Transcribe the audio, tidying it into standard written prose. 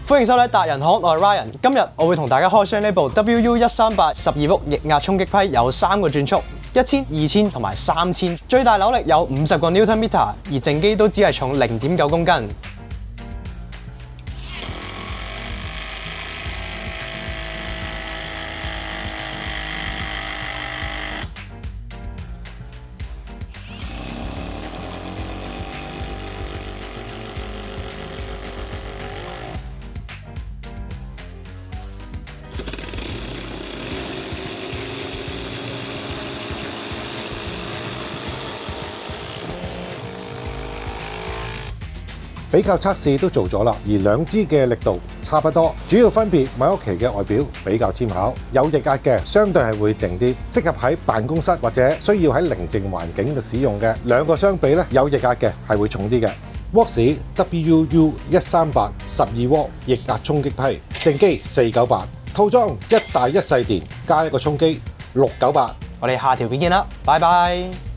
歡迎收睇達人行，我係 Ryan。今日我會同大家開箱呢部 WU138 12伏液壓衝擊批，有3個轉速，1000、2000同埋3000，最大扭力有50個 Nm， 而淨機都只係重0.9公斤。比較測試都做咗啦，而兩支嘅力度差不多，主要分別米屋奇嘅外表比較尖巧，有液壓嘅相對係會靜啲，適合喺辦公室或者需要喺寧靜環境度使用嘅。兩個相比咧，有液壓嘅係會重啲嘅。Works WU138 12W 液壓衝擊批，正機498，套裝一大一細電加一個充機698。我哋下條片見啦，拜拜。